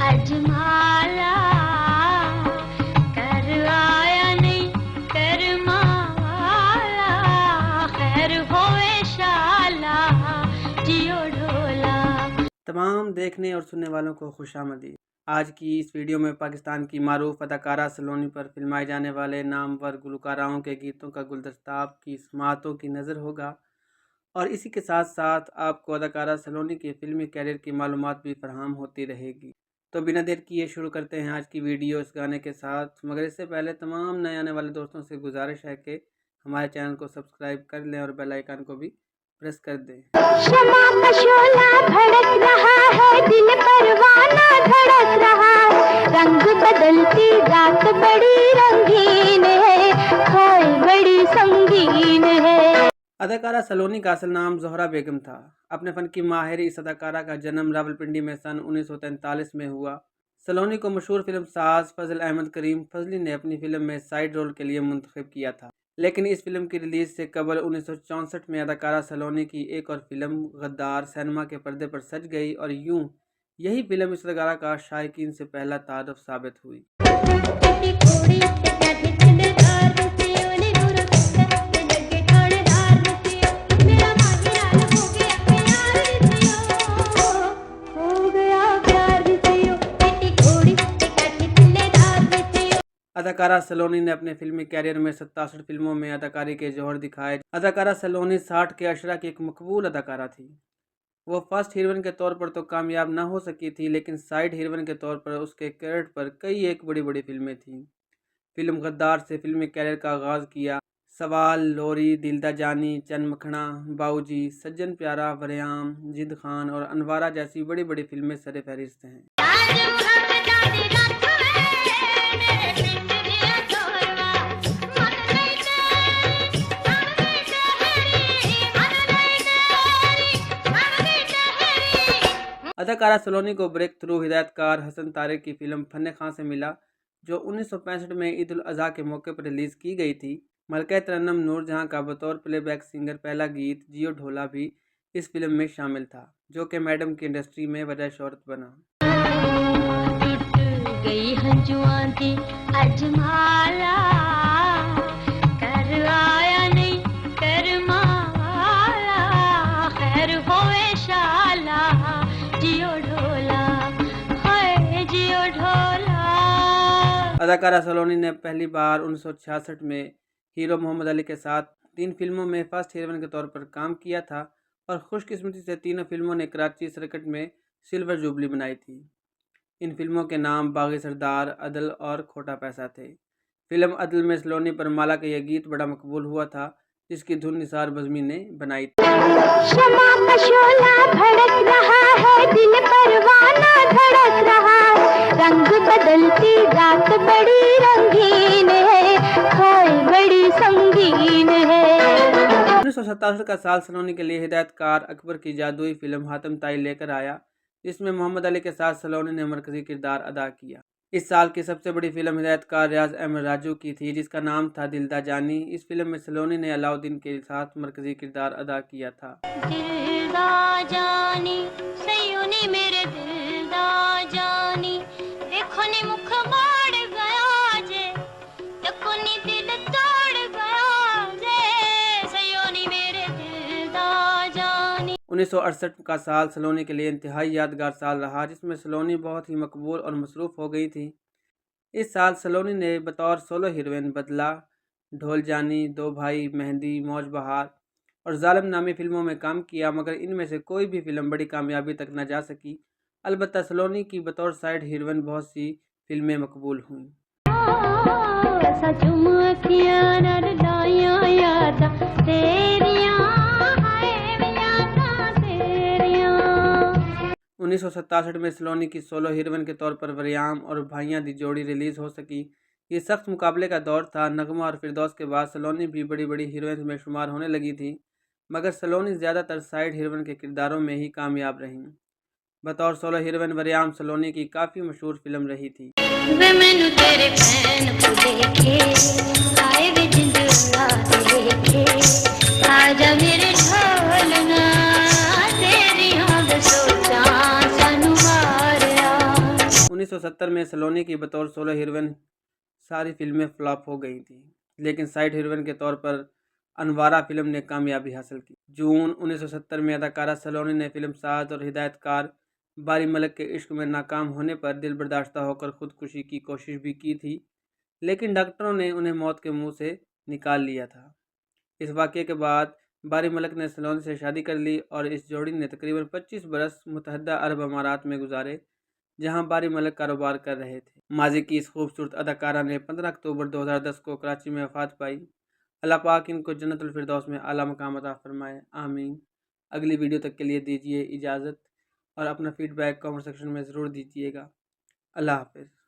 अजमाला कर आया नहीं कर माला खैर होवे शाला जियो ढोला। तमाम देखने और सुनने वालों को खुशामदीद। आज की इस वीडियो में पाकिस्तान की मारूफ अदाकारा सलोनी पर फिल्माए जाने वाले नामवर गुलकाराओं के गीतों का गुलदस्ता आपकी समाअतों की नज़र होगा और इसी के साथ साथ आपको अदाकारा सलोनी के फिल्मी कैरियर की मालूमात भी फराहम होती रहेगी। तो बिना देर किए शुरू करते हैं आज की वीडियो इस गाने के साथ, मगर इससे पहले तमाम नए आने वाले दोस्तों से गुजारिश है कि हमारे चैनल को सब्सक्राइब कर लें और बेल आइकन को भी प्रेस कर दें। शमा का शोला भड़क रहा है, दिल परवाना धड़क रहा है, रंग बदलती रात बड़ी रंगीन है, खोए बड़ी संगीन है। अदाकारा सलोनी का असल नाम ज़ोहरा बेगम था। अपने फ़न की माहिर इस अदाकारा का जन्म रावलपिंडी में सन 1943 में हुआ। सलोनी को मशहूर फिल्म साज फजल अहमद करीम फजली ने अपनी फिल्म में साइड रोल के लिए मुंतखब किया था, लेकिन इस फिल्म की रिलीज़ से कबल 1964 में अदाकारा सलोनी की एक और फिल्म गद्दार सिनेमा के पर्दे पर सज गई और यूं यही फिल्म इस अदाकारा का शायकीन से पहला तारुफ साबित हुई। अदाकारा सलोनी ने अपने फिल्मी कैरियर में 67 फिल्मों में अदाकारी के जौहर दिखाए। अदाकारा सलोनी 60 के अशरा की एक मकबूल अदाकारा थी। वो फर्स्ट हीरोइन के तौर पर तो कामयाब ना हो सकी थी, लेकिन साइड हीरोइन के तौर पर उसके कैरेक्टर पर कई एक बड़ी बड़ी फिल्में थीं। फिल्म गद्दार से फिल्मी कैरियर का आगाज़ किया। सवाल, लोरी, दिलदा जानी, चंद मखना, बाऊजी, सज्जन प्यारा, वरियाम, जिद खान और अनवारा जैसी बड़ी बड़ी फिल्में सरे फहरिस्त हैं। अदाकारा सलोनी को ब्रेक थ्रू हिदायतकार हसन तारिक की फिल्म फन्ने खां से मिला, जो 1965 में ईद उल अज़हा के मौके पर रिलीज़ की गई थी। मलका तरन्नुम नूरजहां का बतौर प्लेबैक सिंगर पहला गीत जियो ढोला भी इस फिल्म में शामिल था, जो कि मैडम की इंडस्ट्री में वजह शोहरत बना। गई हंजुआं दी अजमाला कर आया नहीं कर माला खैर होवे शाला जियो ढोला हाय जियो ढोला। अदाकारा सलोनी ने पहली बार 1966 में हीरो मोहम्मद अली के साथ 3 फिल्मों में फर्स्ट हीरोइन के तौर पर काम किया था और खुशकिस्मती से तीनों फिल्मों ने कराची सर्किट में सिल्वर जुबली बनाई थी। इन फिल्मों के नाम बागी सरदार, अदल और खोटा पैसा थे। फिल्म अदल में सलोनी पर माला का यह गीत बड़ा मकबूल हुआ था, जिसकी धुन निसार बज़मी ने बनाई थी। शमा का शोला भड़क रहा है, दिल परवाना धड़क रहा है, रंग बदलती रात बड़ी रंगीन है, खोए बड़ी संगीन है। 1967 का साल सलोनी के लिए हिदायतकार अकबर की जादुई फिल्म हातिम ताई लेकर आया, जिसमें मोहम्मद अली के साथ सलोनी ने मरकजी किरदार अदा किया। इस साल की सबसे बड़ी फिल्म हिदायतकार रियाज अहमद राजू की थी, जिसका नाम था दिलदा जानी। इस फिल्म में सलोनी ने अलाउद्दीन के साथ मरकजी किरदार अदा किया था। दिलदा जानी सयोनी मेरे दिलदा जानी देखो नी मुख बाड़ गया जे देखो नी दिल तोड़ गया जे सयोनी मेरे दिलदा जानी। 1968 का साल सलोनी के लिए इंतहाई यादगार साल रहा, जिसमें सलोनी बहुत ही मकबूल और मसरूफ़ हो गई थी। इस साल सलोनी ने बतौर सोलो हीरोइन बदला, ढोल जानी, दो भाई, मेहंदी, मौज बहार और जालिम नामी फिल्मों में काम किया, मगर इनमें से कोई भी फिल्म बड़ी कामयाबी तक न जा सकी। अलबत्ता सलोनी की बतौर साइड हीरोइन बहुत सी फिल्में मकबूल हुईं। 1967 में सलोनी की सोलो हीरोइन के तौर पर वरियाम और भाइयां दी जोड़ी रिलीज़ हो सकी। ये सख्त मुकाबले का दौर था। नगमा और फिरदौस के बाद सलोनी भी बड़ी बड़ी हीरोइंस में शुमार होने लगी थी, मगर सलोनी ज़्यादातर साइड हीरोइन के किरदारों में ही कामयाब रहीं। बतौर सोलो हीरोइन वरियाम सलोनी की काफ़ी मशहूर फिल्म रही थी। वे मैनू तेरे फैन को देखे आए वे जिंद 1970 में सलोनी की बतौर सोलो हीरोइन सारी फिल्में फ्लॉप हो गई थी, लेकिन साइड हीरोइन के तौर पर अनवारा फिल्म ने कामयाबी हासिल की। जून 1970 में अदाकारा सलोनी ने फिल्म साज और हिदायतकार बारी मलिक के इश्क में नाकाम होने पर दिल बर्दाश्ता होकर खुदकुशी की कोशिश भी की थी, लेकिन डॉक्टरों ने उन्हें मौत के मुंह से निकाल लिया था। इस वाक़ये के बाद बारी मलिक ने सलोनी से शादी कर ली और इस जोड़ी ने तकरीबन 25 बरस मुत्तहदा अरब अमारात में गुजारे, जहां बारी मलिक कारोबार कर रहे थे। माजी की इस खूबसूरत अदाकारा ने 15 अक्टूबर 2010 को कराची में वफ़ात पाई। अल्लाह पाक इनको जन्नतुल फिरदौस में आला मकाम अता फरमाए, आमीन। अगली वीडियो तक के लिए दीजिए इजाज़त और अपना फीडबैक कमेंट सेक्शन में ज़रूर दीजिएगा। अल्लाह हाफ़िज़।